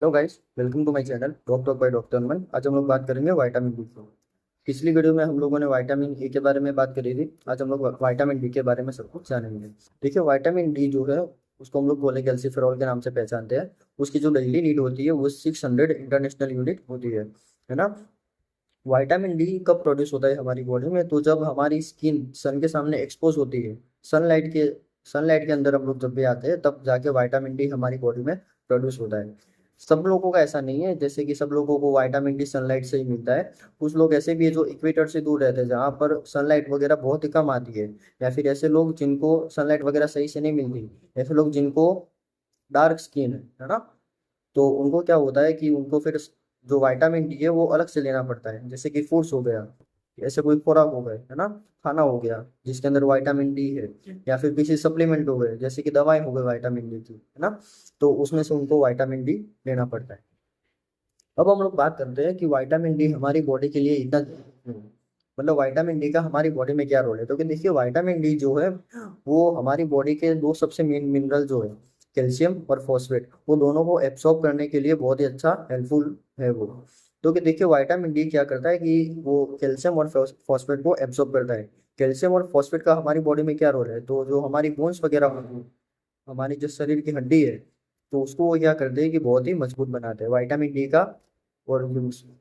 Hello guys, welcome to my channel doctor by doctor Aman. आज हम लोग बात करेंगे विटामिन डी की। पिछली वीडियो में हम लोगों ने विटामिन ए के बारे में बात करी थी। आज हम लोग विटामिन डी के बारे में सब कुछ जानेंगे। देखिए, विटामिन डी जो है उसको हम लोग कोलेकैल्सिफेरॉल के नाम से पहचानते हैं। उसकी जो डेली नीड होती है वो 600 इंटरनेशनल यूनिट होती है ना। विटामिन डी कब प्रोड्यूस होता है हमारी बॉडी में? तो जब हमारी स्किन सन के सामने एक्सपोज होती है, सनलाइट के सनलाइट के अंदर हम लोग जब भी आते हैं तब जाके विटामिन डी हमारी बॉडी में प्रोड्यूस होता है। सब लोगों का ऐसा नहीं है, जैसे कि सब लोगों को विटामिन डी सनलाइट से ही मिलता है। कुछ लोग ऐसे भी है जो इक्वेटर से दूर रहते हैं, जहाँ पर सनलाइट वगैरह बहुत ही कम आती है। या फिर ऐसे लोग जिनको सनलाइट वगैरह सही से नहीं मिलती, ऐसे लोग जिनको डार्क स्किन है ना, तो उनको क्या होता है कि उनको फिर जो विटामिन डी है वो अलग से लेना पड़ता है। जैसे कि फूड्स हो गया, ऐसे कोई खुराक हो गए है ना, खाना हो गया जिसके अंदर विटामिन डी है, या फिर किसी सप्लीमेंट हो गए जैसे कि दवाएं हो गई विटामिन डी की, है ना। तो उसमें से उनको विटामिन डी लेना पड़ता है। अब हम लोग बात करते हैं कि विटामिन डी हमारी बॉडी के लिए इतना मतलब विटामिन डी का हमारी बॉडी में क्या रोल है। तो कि देखिए, विटामिन डी जो है वो हमारी बॉडी के दो सबसे मेन मिनरल जो है, कैल्शियम और फॉस्फेट, वो दोनों को एब्सॉर्ब करने के लिए बहुत ही अच्छा हेल्पफुल है वो। तो कि देखिए, विटामिन डी क्या करता है कि वो कैल्शियम और फॉस्फेट को एब्सॉर्ब करता है। कैल्शियम और फॉस्फेट का हमारी बॉडी में क्या रोल है? तो जो हमारी बोन्स वगैरह होती है, हमारी जो शरीर की हड्डी है, तो उसको वो क्या करते हैं कि बहुत ही मजबूत बनाते हैं। विटामिन डी का और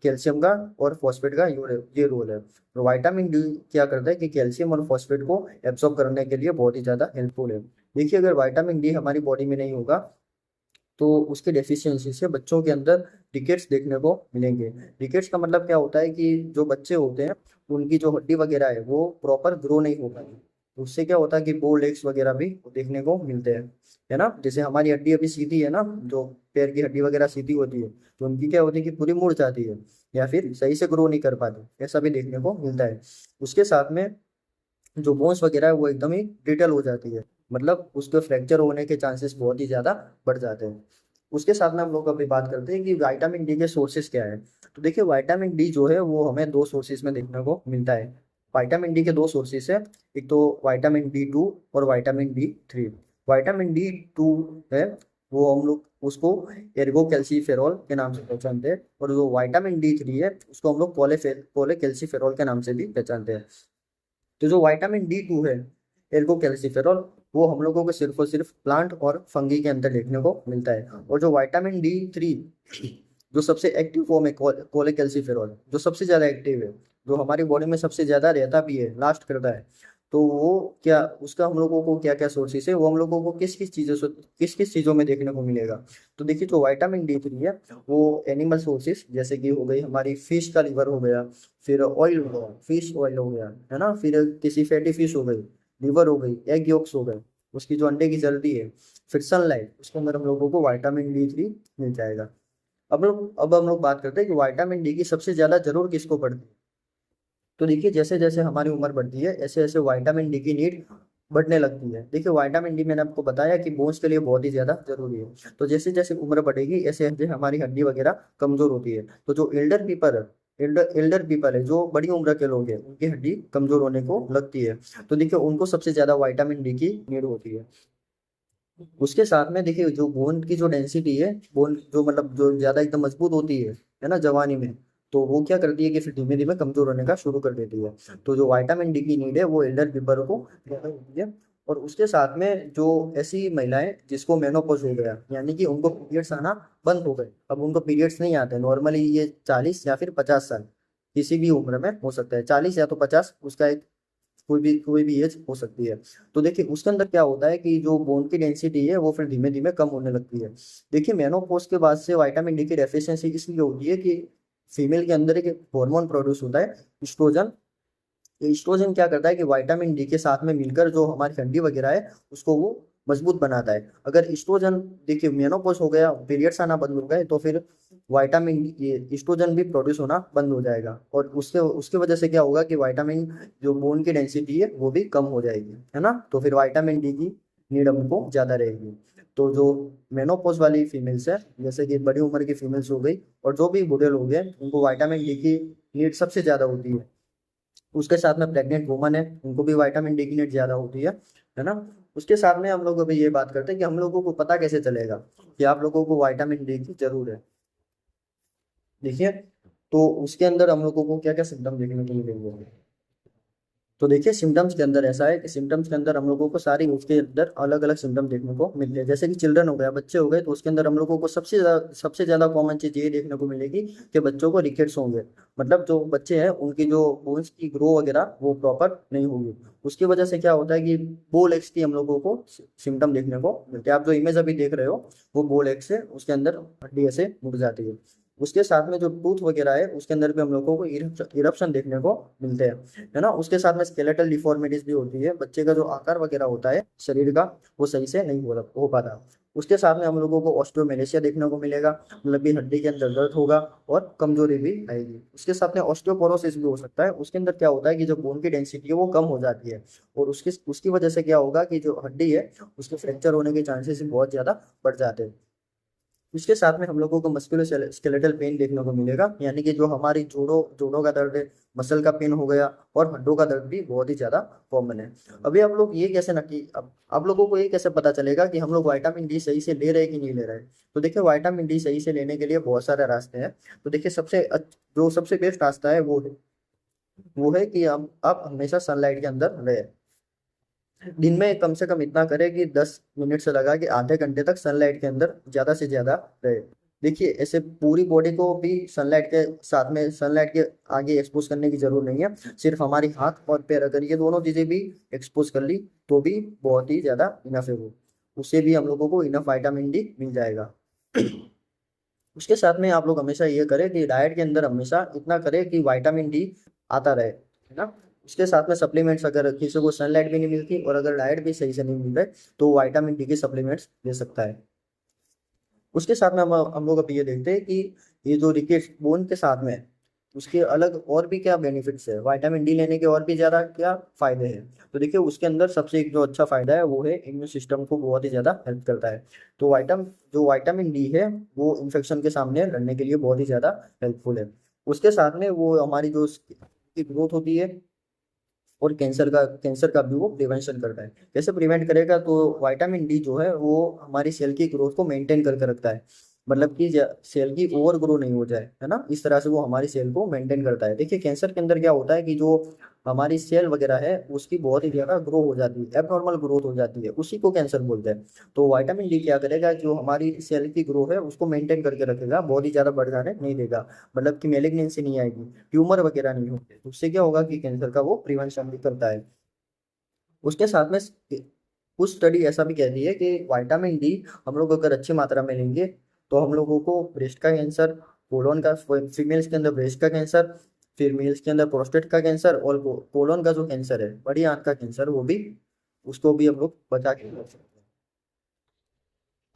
कैल्शियम का और फॉस्फेट का ये रोल है। तो विटामिन डी क्या करता है कि कैल्शियम और फॉस्फेट को एब्सॉर्ब करने के लिए बहुत ही ज़्यादा हेल्पफुल है। देखिए, अगर विटामिन डी हमारी बॉडी में नहीं होगा तो उसके डेफिशिएंसी से बच्चों के अंदर रिकेट्स देखने को मिलेंगे। रिकेट्स का मतलब क्या होता है कि जो बच्चे होते हैं उनकी जो हड्डी वगैरह है वो प्रॉपर ग्रो नहीं हो पाती। तो उससे क्या होता है कि बो लेग्स वगैरह भी देखने को मिलते हैं, है ना। जैसे हमारी हड्डी अभी सीधी है ना, जो पैर की हड्डी वगैरह सीधी होती है, तो उनकी क्या होती है कि पूरी मुड़ जाती है या फिर सही से ग्रो नहीं कर पाती, ऐसा भी देखने को मिलता है। उसके साथ में जो बोन्स वगैरह है वो एकदम ही ब्रिटल हो जाती है, मतलब उसके फ्रैक्चर होने के चांसेस बहुत ही ज्यादा बढ़ जाते हैं। उसके साथ में हम लोग अभी बात करते हैं कि विटामिन डी के सोर्सेज क्या है। तो देखिए, विटामिन डी जो है वो हमें दो सोर्सेज में देखने को मिलता है। विटामिन डी के दो सोर्सेज है, एक तो विटामिन डी टू और vitamin D three. Vitamin D two है वो हम लोग उसको एर्गो कैल्सीफेरॉल के नाम से पहचानते हैं, और जो विटामिन डी थ्री है उसको हम लोग कोले कैल्सीफेरॉल के नाम से भी पहचानते हैं। तो जो विटामिन डी टू है, एल्गो कैल्सिफेरॉल, वो हम लोगों को सिर्फ और सिर्फ प्लांट और फंगी के अंदर देखने को मिलता है। और जो विटामिन डी थ्री जो सबसे एक्टिव फॉर्म है, कोलेकैल्सिफेरॉल, जो सबसे ज्यादा एक्टिव है, जो हमारी बॉडी में सबसे ज्यादा रहता भी है, लास्ट करता है, तो वो क्या, उसका हम लोगों को क्या क्या सोर्सेस है, वो हम लोगों को किस किस चीजों में देखने को मिलेगा। तो देखिए, जो विटामिन डी थ्री है वो एनिमल सोर्सेस जैसे कि हो गई हमारी फिश का लिवर हो गया, फिर ऑयल हो गया, फिश ऑयल हो गया, है ना, फिर किसी फैटी फिश हो गई, लिवर हो गई, एग योक्स हो गए, उसकी जो अंडे की जल्दी है, फिर सनलाइट, उसके अंदर हम लोगों को विटामिन डी थ्री मिल जाएगा। अब हम लोग बात करते हैं कि विटामिन डी की सबसे ज्यादा जरूरत किसको पड़ती है। तो देखिए, जैसे जैसे हमारी उम्र बढ़ती है ऐसे ऐसे विटामिन डी की नीड बढ़ने लगती है। देखिए, विटामिन डी मैंने आपको बताया कि बोन्स के लिए बहुत ही ज्यादा जरूरी है। तो जैसे जैसे उम्र बढ़ेगी ऐसे ऐसे हमारी हड्डी वगैरह कमजोर होती है। तो जो एल्डर पीपल है, जो बड़ी उम्र के लोग हैं, उनकी हड्डी कमजोर होने को लगती है। तो देखिए, उनको सबसे ज्यादा विटामिन डी की नीड होती है। उसके साथ में देखिए, जो बोन की जो डेंसिटी है, बोन जो मतलब जो ज्यादा एकदम मजबूत होती है ना जवानी में, तो वो क्या करती है कि फिर धीमे धीमे कमजोर होने का शुरू कर देती है। तो जो विटामिन डी की नीड है वो एल्डर पीपल को ज्यादा होती है। और उसके साथ में जो ऐसी महिलाएं जिसको मेनोपॉज हो गया, यानी कि उनको पीरियड्स आना बंद हो गए, अब उनको पीरियड्स नहीं आते नॉर्मली, ये 40 या फिर 50 साल किसी भी उम्र में हो सकता है, 40 या तो 50, उसका एक कोई भी एज हो सकती है। तो देखिए, उसके अंदर क्या होता है कि जो बोन की डेंसिटी है वो फिर धीमे धीमे कम होने लगती है। देखिए, मेनोपॉज के बाद से विटामिन डी की डेफिशिएंसी इसलिए होती है कि फीमेल के अंदर एक हार्मोन प्रोड्यूस होता है, ईस्ट्रोजन। ईस्ट्रोजन क्या करता है कि विटामिन डी के साथ में मिलकर जो हमारी हड्डी वगैरह है उसको वो मजबूत बनाता है। अगर ईस्ट्रोजन, देखिए, मेनोपॉज हो गया, पीरियड्स आना बंद हो गए, तो फिर विटामिन ये ईस्ट्रोजन भी प्रोड्यूस होना बंद हो जाएगा, और उसके उसकी वजह से क्या होगा कि विटामिन जो बोन की डेंसिटी है वो भी कम हो जाएगी, है ना। तो फिर विटामिन डी की नीड हमको ज्यादा रहेगी। तो जो मेनोपॉज वाली फीमेल्स है, जैसे कि बड़ी उम्र की फीमेल्स हो गई, और जो भी बूढ़े लोग हैं, उनको विटामिन डी की नीड सबसे ज्यादा होती है। उसके साथ में प्रेग्नेंट वुमन है, उनको भी विटामिन डी की नीड ज्यादा होती है ना। उसके साथ में हम लोग अभी ये बात करते हैं कि हम लोगों को पता कैसे चलेगा कि आप लोगों को विटामिन डी की जरूरत है। देखिए, तो उसके अंदर हम लोगों को क्या क्या सिम्टम देखने को मिलेंगे। तो देखिए, सिम्टम्स के अंदर ऐसा है कि सिम्टम्स के अंदर हम लोगों को सारी उसके अंदर अलग अलग सिम्टम देखने को मिलते हैं। जैसे कि चिल्ड्रन हो गया, बच्चे हो गए, तो उसके अंदर हम लोगों को सबसे ज्यादा कॉमन चीज ये देखने को मिलेगी कि बच्चों को रिकेट्स होंगे। मतलब जो बच्चे हैं उनकी जो बोन्स की ग्रो वगैरह वो प्रॉपर नहीं होगी। उसकी वजह से क्या होता है कि बोल एक्स की हम लोगों को सिम्टम देखने को मिलते हैं। आप जो इमेज अभी देख रहे हो वो बोल एक्स है, उसके अंदर हड्डी ऐसे मुड़ जाती है। उसके साथ में जो टूथ वगैरह है उसके अंदर भी हम लोगों को इरप्शन देखने को मिलते हैं, है ना। उसके साथ में स्केलेटल डिफॉर्मिटीज भी होती है, बच्चे का जो आकार वगैरह होता है शरीर का वो सही से नहीं हो पाता। उसके साथ में हम लोगों को ऑस्टियोमेलेशिया देखने को मिलेगा, मतलब कि हड्डी के अंदर दर्द होगा और कमजोरी भी आएगी। उसके साथ में ऑस्टियोपोरोसिस भी हो सकता है। उसके अंदर क्या होता है कि जो बोन की डेंसिटी है वो कम हो जाती है, और उसकी उसकी वजह से क्या होगा कि जो हड्डी है उसके फ्रैक्चर होने के चांसेस बहुत ज्यादा बढ़ जाते हैं। इसके साथ में हम लोगों को मस्कुलो स्केलेटल पेन देखने को मिलेगा, यानी कि जो हमारी जोड़ों जोड़ों का दर्द है, मसल का पेन हो गया, और हड्डों का दर्द भी बहुत ही ज्यादा कॉमन है। अभी हम लोग ये कैसे ना कि अब आप लोगों को ये कैसे पता चलेगा कि हम लोग विटामिन डी सही से ले रहे हैं कि नहीं ले रहे हैं। तो देखिए, विटामिन डी सही से लेने के लिए बहुत सारे रास्ते हैं। तो देखिए, जो सबसे बेस्ट रास्ता है वो है कि हम आप हमेशा सनलाइट के अंदर रहे। दिन में कम से कम इतना करें कि 10 मिनट से लगा कि आधे घंटे तक सनलाइट के अंदर ज्यादा से ज्यादा रहे। देखिए, ऐसे पूरी बॉडी को भी सनलाइट के साथ में सनलाइट के आगे एक्सपोज करने की जरूरत नहीं है। सिर्फ हमारी हाथ और पैर, अगर ये दोनों चीजें भी एक्सपोज कर ली तो भी बहुत ही ज्यादा इनफ है वो। उससे भी हम लोगों को इनफ विटामिन डी मिल जाएगा। उसके साथ में आप लोग हमेशा ये करें कि डाइट के अंदर हमेशा इतना करें कि विटामिन डी आता रहे, है ना। उसके साथ में सप्लीमेंट्स, अगर किसी को सनलाइट भी नहीं मिलती और अगर डाइट भी सही से नहीं मिल रहे तो विटामिन डी के सप्लीमेंट्स ले सकता है। उसके साथ में हम लोग अभी ये देखते हैं कि ये जो रिकेट्स बोन के साथ में है, उसके अलग और भी क्या बेनिफिट्स है, विटामिन डी लेने के और भी ज्यादा क्या फायदे हैं। तो देखिए, उसके अंदर सबसे एक जो अच्छा फायदा है वो है इम्यून सिस्टम को बहुत ही ज्यादा हेल्प करता है। तो विटामिन डी है वो इन्फेक्शन के सामने लड़ने के लिए बहुत ही ज्यादा हेल्पफुल है। उसके साथ में वो हमारी जो की ग्रोथ होती है, और कैंसर का भी वो प्रिवेंशन करता है। कैसे प्रिवेंट करेगा, तो विटामिन डी जो है वो हमारी सेल की ग्रोथ को मेंटेन करके रखता है। मतलब कि सेल की ओवर ग्रो नहीं हो जाए, है ना, इस तरह से वो हमारी सेल को मेंटेन करता है। देखिए, कैंसर के अंदर क्या होता है कि जो हमारी सेल वगैरह है उसकी बहुत ही ज्यादा ग्रो हो जाती है, एबनॉर्मल ग्रोथ हो जाती है, उसी को कैंसर बोलते हैं। तो विटामिन डी क्या करेगा, जो हमारी सेल की ग्रो है उसको मेंटेन करके रखेगा, बहुत ही ज्यादा बढ़ जाने नहीं देगा। मतलब कि मेलिग्नेंसी नहीं आएगी, ट्यूमर वगैरह नहीं होते, तो उससे क्या होगा कि कैंसर का वो प्रिवेंशन भी करता है। उसके साथ में कुछ स्टडी ऐसा भी कहती है कि विटामिन डी हम लोग अगर अच्छी मात्रा में लेंगे तो हम लोगों को ब्रेस्ट का कैंसर, कोलोन का, फीमेल्स के अंदर ब्रेस्ट का कैंसर, फिर मेल्स के अंदर प्रोस्टेट का कैंसर, और कोलोन का जो कैंसर है, बड़ी आंत का कैंसर, वो भी उसको भी हम लोग बचा के रख सकते हैं।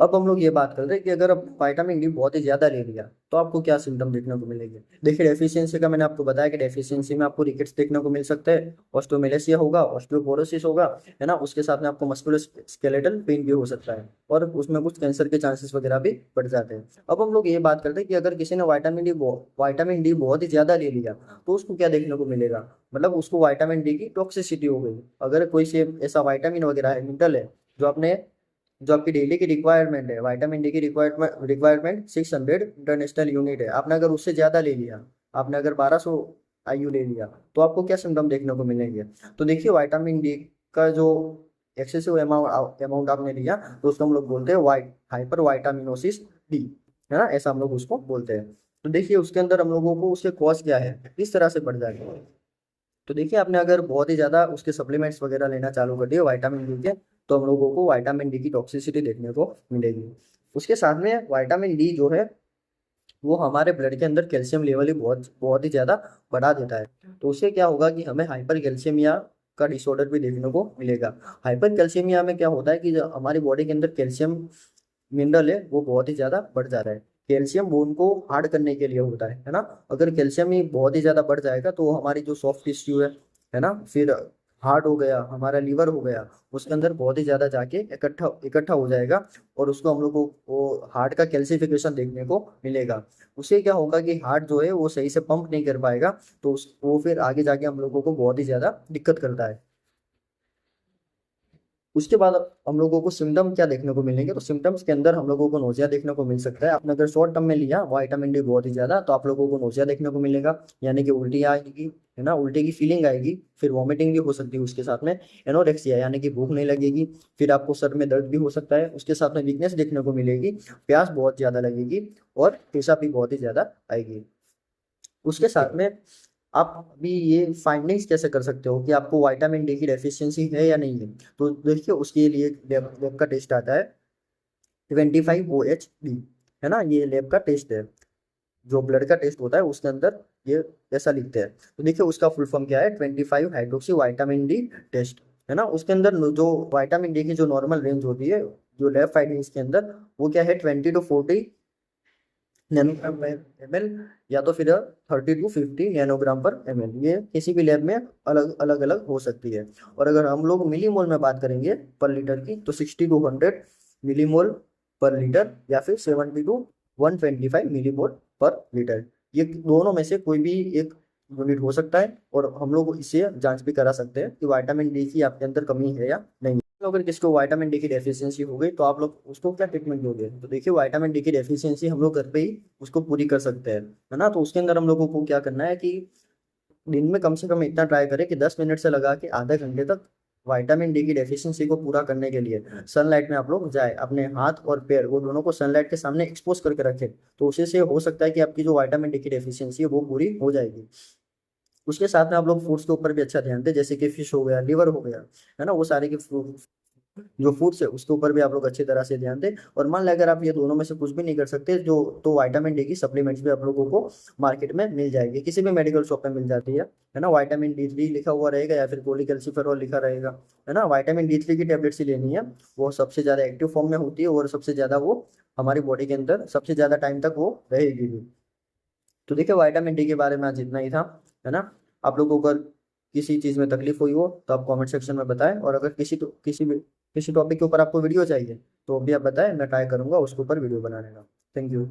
अब हम लोग ये बात कर रहे हैं कि अगर आप विटामिन डी बहुत ही ज्यादा ले लिया तो आपको क्या सिम्टम देखने को मिलेंगे। देखिए, डेफिशिएंसी का मैंने आपको बताया कि डेफिशिएंसी में आपको रिकेट्स देखने को मिल सकते हैं, ऑस्टियोमेलेसिया होगा, ऑस्टियोपोरोसिस होगा, है ना। उसके साथ में आपको मस्कुलर स्केलेटल पेन भी हो सकता है, और उसमें कुछ कैंसर के चांसेस वगैरह भी बढ़ जाते हैं। अब हम लोग ये बात करते हैं कि अगर किसी ने विटामिन डी बहुत ही ज्यादा ले लिया तो उसको क्या देखने को मिलेगा। मतलब उसको विटामिन डी की टॉक्सिसिटी हो गई। अगर कोई से ऐसा विटामिन वगैरह है, मिनरल है, जो आपने जो आपकी डेली की रिक्वायरमेंट है, विटामिन डी की रिक्वायरमेंट 600 इंटरनेशनल यूनिट है, आपने अगर उससे ज्यादा ले लिया, आपने अगर 1200 आईयू ले लिया, तो आपको क्या सिम्टम देखने को मिलेंगे। तो देखिए, विटामिन डी का जो एक्सेसिव अमाउंट आपने लिया तो उसको हम लोग बोलते हैं हाइपर विटामिनोसिस डी, है ना, ऐसा हम लोग उसको बोलते हैं। तो देखिए, उसके अंदर हम लोगों को उसके कॉज क्या है, किस तरह से बढ़ जाएगा। तो देखिए, आपने अगर बहुत ही ज्यादा उसके सप्लीमेंट्स वगैरह लेना चालू कर दिए विटामिन डी के, तो हम लोगों को विटामिन डी की टॉक्सिसिटी देखने को मिलेगी। उसके साथ में विटामिन डी जो है वो हमारे ब्लड के अंदर कैल्शियम लेवल ही बहुत बहुत ही ज्यादा बढ़ा देता है। तो उससे क्या होगा कि हमें हाइपर कैल्शियमिया का डिसऑर्डर भी देखने को मिलेगा। हाइपर कैल्शियमिया में क्या होता है कि जो हमारी बॉडी के अंदर कैल्शियम मिनरल है वो बहुत ही ज्यादा बढ़ जाता है। कैल्शियम बोन को हार्ड करने के लिए होता है ना। अगर कैल्शियम ही बहुत ही ज्यादा बढ़ जाएगा तो हमारी जो सॉफ्ट टिश्यू है ना, फिर हार्ट हो गया, हमारा लीवर हो गया, उसके अंदर बहुत ही ज्यादा जाके इकट्ठा इकट्ठा हो जाएगा, और उसको हम लोग को वो हार्ट का कैल्सिफिकेशन देखने को मिलेगा। उससे क्या होगा कि हार्ट जो है वो सही से पंप नहीं कर पाएगा, तो वो फिर आगे जाके हम लोगों को बहुत ही ज्यादा दिक्कत करता है। उसके बाद हम लोगों को सिम्टम क्या देखने को मिलेंगे, तो सिम्टम्स के अंदर हम लोगों को नोजिया देखने को मिल सकता है। आपने अगर शॉर्ट टर्म में लिया विटामिन डी बहुत ही ज्यादा, तो आप लोगों को नोजिया देखने को मिलेगा, यानी कि उल्टी आएगी, है ना, उल्टी की फीलिंग आएगी, फिर वॉमिटिंग भी हो सकती है उसके साथ में, एनोरेक्सिया यानी कि भूख नहीं लगेगी, फिर आपको सर में दर्द भी हो सकता है, उसके साथ में वीकनेस देखने को मिलेगी, प्यास बहुत ज्यादा लगेगी और पेशाब भी बहुत ही ज्यादा आएगी। उसके साथ में आप अभी ये फाइंडिंग्स कैसे कर सकते हो कि आपको विटामिन डी की डेफिशिएंसी है या नहीं है, तो देखिए उसके लिए लैब का टेस्ट आता है 25 OH-D, है ना, ये लैब का टेस्ट है, जो ब्लड का टेस्ट होता है उसके अंदर ये ऐसा लिखते हैं। तो देखिए उसका फुल फॉर्म क्या है, 25 हाइड्रोक्सी विटामिन डी टेस्ट, है ना। उसके अंदर जो विटामिन डी की जो नॉर्मल रेंज होती है, जो लैब फाइंडिंग्स के अंदर, वो क्या है 20 to 40 नैनोग्राम एम एल, या तो फिर 30 to 50 नैनोग्राम पर एम एल, ये किसी भी लैब में अलग अलग अलग हो सकती है। और अगर हम लोग मिलीमोल में बात करेंगे पर लीटर की, तो 60 to 100 मिलीमोल पर लीटर, या फिर 70 to 125 मिलीमोल पर लीटर, ये दोनों में से कोई भी एक यूनिट हो सकता है। और हम लोग इससे जांच भी करा सकते हैं कि विटामिन डी की आपके अंदर कमी है या नहीं। तो अगर किसको विटामिन डी की डेफिशिएंसी हो गई, तो आप लोग उसको क्या ट्रीटमेंट दोगे, तो देखिए विटामिन डी की डेफिशिएंसी हम लोग घर पे ही उसको पूरी कर सकते हैं, है ना। तो उसके अंदर हम लोगों को क्या करना है कि दिन में कम से कम इतना ट्राई करें कि 10 मिनट से लगा के आधे घंटे तक विटामिन डी की डेफिशिएंसी को पूरा करने के लिए सनलाइट में आप लोग जाए, अपने हाथ और पैर वो दोनों को सनलाइट के सामने एक्सपोज करके रखें, तो उसी से हो सकता है कि आपकी जो विटामिन डी की डेफिशिएंसी है वो पूरी हो जाएगी। उसके साथ में आप लोग फूड्स के ऊपर भी अच्छा ध्यान दें, जैसे कि फिश हो गया, लिवर हो गया, है ना, वो सारे के जो फूड्स है उसके ऊपर भी आप लोग अच्छी तरह से ध्यान दें। और मान लें अगर आप ये दोनों में से कुछ भी नहीं कर सकते, जो तो विटामिन डी की सप्लीमेंट्स भी आप लोगों को मार्केट में मिल जाएगी, किसी भी मेडिकल शॉप में मिल जाती है ना। विटामिन D3 लिखा हुआ रहेगा या फिर कोलिकैल्सिफेरॉल लिखा रहेगा, है ना। विटामिन D3 की टेबलेट्स ही लेनी है, वो सबसे ज्यादा एक्टिव फॉर्म में होती है और सबसे ज्यादा वो हमारी बॉडी के अंदर सबसे ज्यादा टाइम तक वो रहेगी भी। तो देखिए विटामिन डी के बारे में आज इतना ही था, है ना। आप लोगों को अगर किसी चीज़ में तकलीफ हुई हो तो आप कमेंट सेक्शन में बताएं, और अगर किसी टॉपिक के ऊपर आपको वीडियो चाहिए तो भी आप बताएं, मैं ट्राई करूंगा उसके ऊपर वीडियो बनाने का। Thank you.